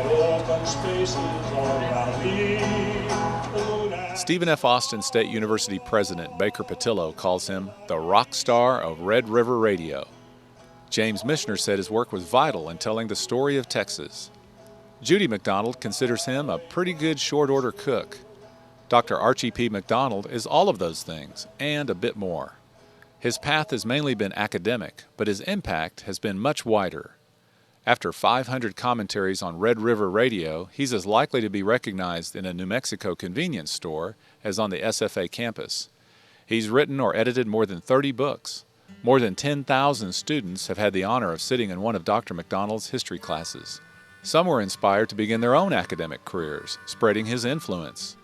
wide open spaces all around me. Stephen F. Austin State University President Baker Patillo calls him the rock star of Red River Radio. James Michener said his work was vital in telling the story of Texas. Judy McDonald considers him a pretty good short-order cook. Dr. Archie P. McDonald is all of those things, and a bit more. His path has mainly been academic, but his impact has been much wider. After 500 commentaries on Red River Radio, he's as likely to be recognized in a New Mexico convenience store as on the SFA campus. He's written or edited more than 30 books. More than 10,000 students have had the honor of sitting in one of Dr. McDonald's history classes. Some were inspired to begin their own academic careers, spreading his influence.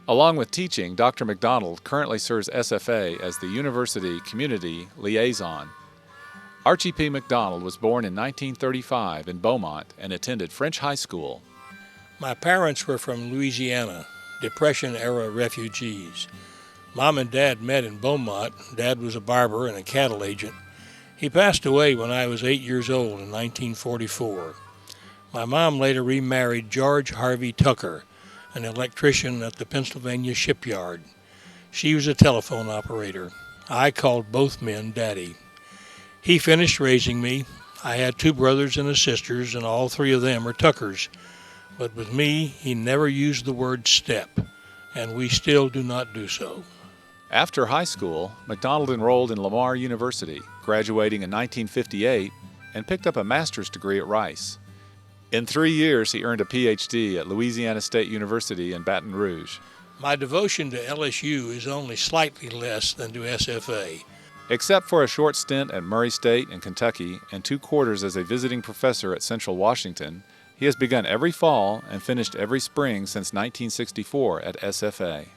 Along with teaching, Dr. McDonald currently serves SFA as the University Community Liaison. Archie P. McDonald was born in 1935 in Beaumont and attended French High School. My parents were from Louisiana, Depression-era refugees. Mom and Dad met in Beaumont. Dad was a barber and a cattle agent. He passed away when I was 8 years old in 1944. My mom later remarried George Harvey Tucker, an electrician at the Pennsylvania shipyard. She was a telephone operator. I called both men Daddy. He finished raising me. I had 2 brothers and a sister, and all 3 of them are Tuckers. But with me, he never used the word step, and we still do not do so. After high school, McDonald enrolled in Lamar University, graduating in 1958, and picked up a master's degree at Rice. In 3 years, he earned a Ph.D. at Louisiana State University in Baton Rouge. My devotion to LSU is only slightly less than to SFA. Except for a short stint at Murray State in Kentucky and 2 quarters as a visiting professor at Central Washington, he has begun every fall and finished every spring since 1964 at SFA.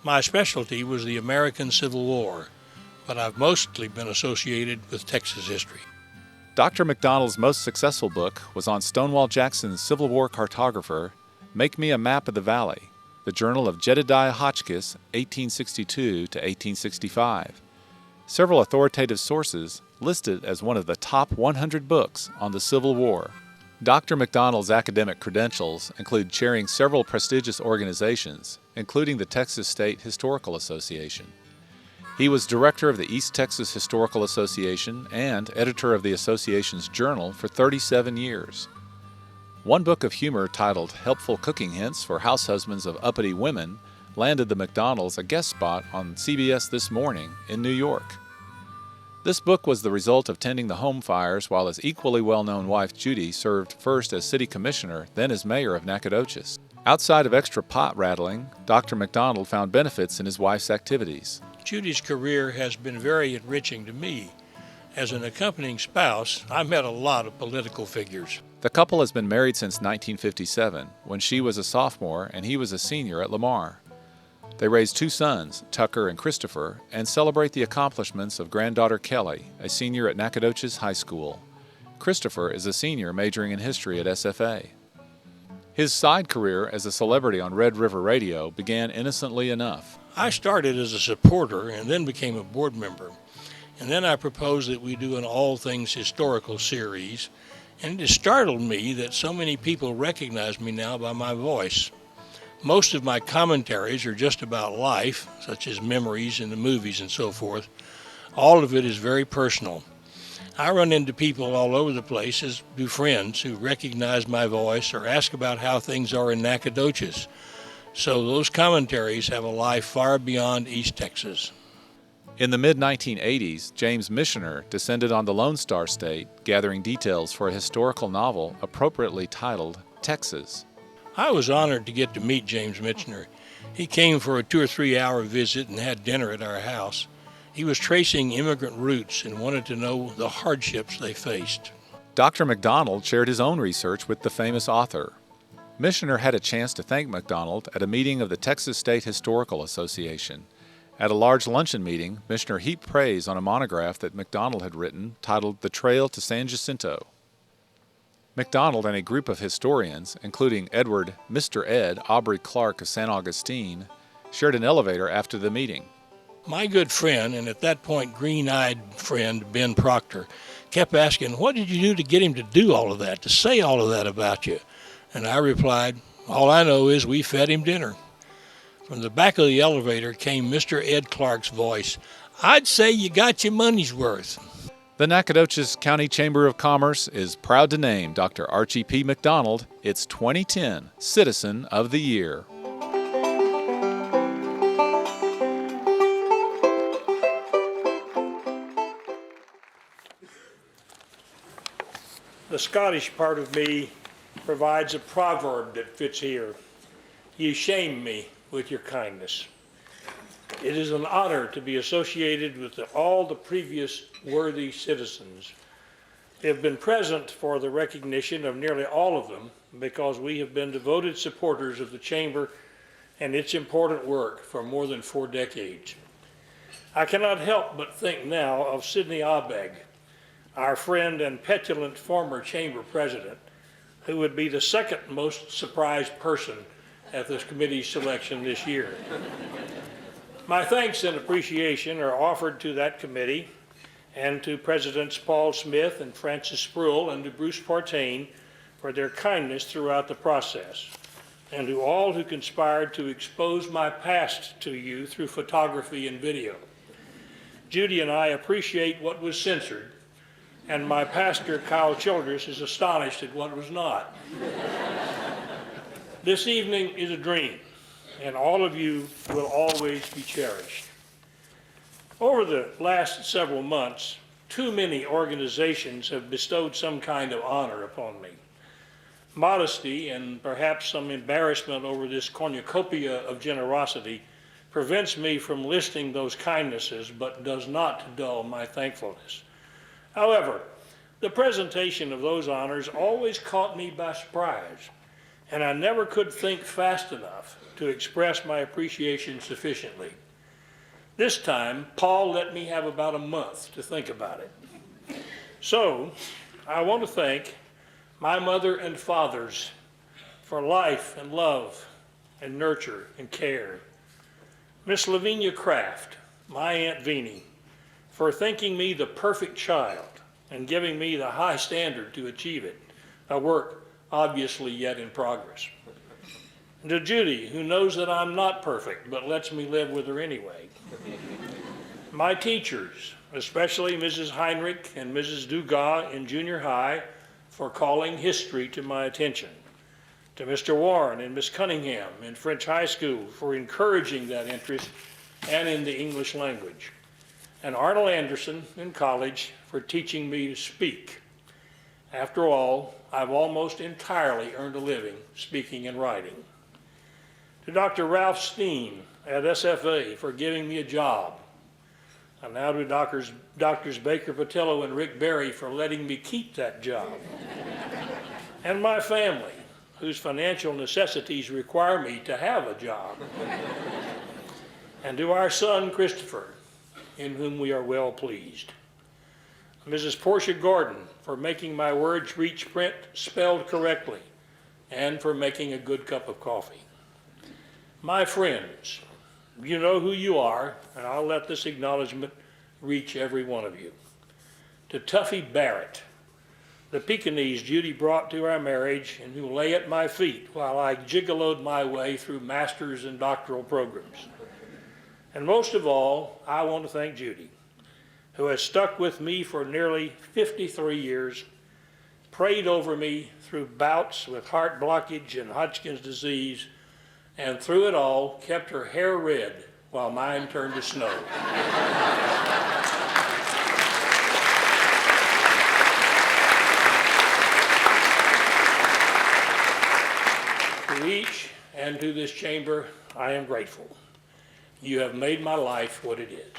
My specialty was the American Civil War, but I've mostly been associated with Texas history. Dr. McDonald's most successful book was on Stonewall Jackson's Civil War cartographer, Make Me a Map of the Valley, the Journal of Jedediah Hotchkiss, 1862 to 1865. Several authoritative sources list it as one of the top 100 books on the Civil War. Dr. McDonald's academic credentials include chairing several prestigious organizations, including the Texas State Historical Association. He was director of the East Texas Historical Association and editor of the association's journal for 37 years. One book of humor titled Helpful Cooking Hints for House Husbands of Uppity Women landed the McDonalds a guest spot on CBS This Morning in New York. This book was the result of tending the home fires while his equally well-known wife Judy served first as city commissioner, then as mayor of Nacogdoches. Outside of extra pot rattling, Dr. McDonald found benefits in his wife's activities. Judy's career has been very enriching to me. As an accompanying spouse, I met a lot of political figures. The couple has been married since 1957, when she was a sophomore and he was a senior at Lamar. They raised 2 sons, Tucker and Christopher, and celebrate the accomplishments of granddaughter Kelly, a senior at Nacogdoches High School. Christopher is a senior majoring in history at SFA. His side career as a celebrity on Red River Radio began innocently enough. I started as a supporter and then became a board member. And then I proposed that we do an All Things Historical series, and it startled me that so many people recognize me now by my voice. Most of my commentaries are just about life, such as memories in the movies and so forth. All of it is very personal. I run into people all over the place, as do friends, who recognize my voice or ask about how things are in Nacogdoches. So those commentaries have a life far beyond East Texas. In the mid-1980s, James Michener descended on the Lone Star State, gathering details for a historical novel appropriately titled Texas. I was honored to get to meet James Michener. He came for a 2 or 3 hour visit and had dinner at our house. He was tracing immigrant roots and wanted to know the hardships they faced. Dr. McDonald shared his own research with the famous author. Michener had a chance to thank McDonald at a meeting of the Texas State Historical Association. At a large luncheon meeting, Michener heaped praise on a monograph that McDonald had written titled The Trail to San Jacinto. McDonald and a group of historians, including Edward Mr. Ed Aubrey Clark of San Augustine, shared an elevator after the meeting. My good friend, and at that point green-eyed friend, Ben Proctor, kept asking, what did you do to get him to do all of that, to say all of that about you? And I replied, all I know is we fed him dinner. From the back of the elevator came Mr. Ed Clark's voice. I'd say you got your money's worth. The Nacogdoches County Chamber of Commerce is proud to name Dr. Archie P. McDonald its 2010 Citizen of the Year. The Scottish part of me provides a proverb that fits here. You shame me with your kindness. It is an honor to be associated with all the previous worthy citizens. We have been present for the recognition of nearly all of them because we have been devoted supporters of the Chamber and its important work for more than 4 decades. I cannot help but think now of Sidney Abegg, our friend and petulant former Chamber President, who would be the second most surprised person at this committee's selection this year. My thanks and appreciation are offered to that committee and to Presidents Paul Smith and Francis Sproul and to Bruce Partain for their kindness throughout the process, and to all who conspired to expose my past to you through photography and video. Judy and I appreciate what was censored, and my pastor, Kyle Childress, is astonished at what was not. This evening is a dream, and all of you will always be cherished. Over the last several months, too many organizations have bestowed some kind of honor upon me. Modesty and perhaps some embarrassment over this cornucopia of generosity prevents me from listing those kindnesses, but does not dull my thankfulness. However, the presentation of those honors always caught me by surprise, and I never could think fast enough to express my appreciation sufficiently. This time, Paul let me have about a month to think about it. So, I want to thank my mother and fathers for life and love and nurture and care. Miss Lavinia Kraft, my Aunt Veenie, for thinking me the perfect child and giving me the high standard to achieve it, a work obviously yet in progress. And to Judy, who knows that I'm not perfect, but lets me live with her anyway. My teachers, especially Mrs. Heinrich and Mrs. Dugas in junior high, for calling history to my attention. To Mr. Warren and Miss Cunningham in French High School for encouraging that interest and in the English language. And Arnold Anderson in college for teaching me to speak. After all, I've almost entirely earned a living speaking and writing. To Dr. Ralph Steen at SFA for giving me a job. And now to Doctors Baker Patillo and Rick Berry for letting me keep that job. And my family, whose financial necessities require me to have a job. And to our son, Christopher, in whom we are well pleased. Mrs. Portia Gordon for making my words reach print spelled correctly and for making a good cup of coffee. My friends, you know who you are, and I'll let this acknowledgement reach every one of you. To Tuffy Barrett, the Pekingese Judy brought to our marriage and who lay at my feet while I gigoloed my way through master's and doctoral programs. And most of all, I want to thank Judy, who has stuck with me for nearly 53 years, prayed over me through bouts with heart blockage and Hodgkin's disease, and through it all kept her hair red while mine turned to snow. To each and to this chamber, I am grateful. You have made my life what it is.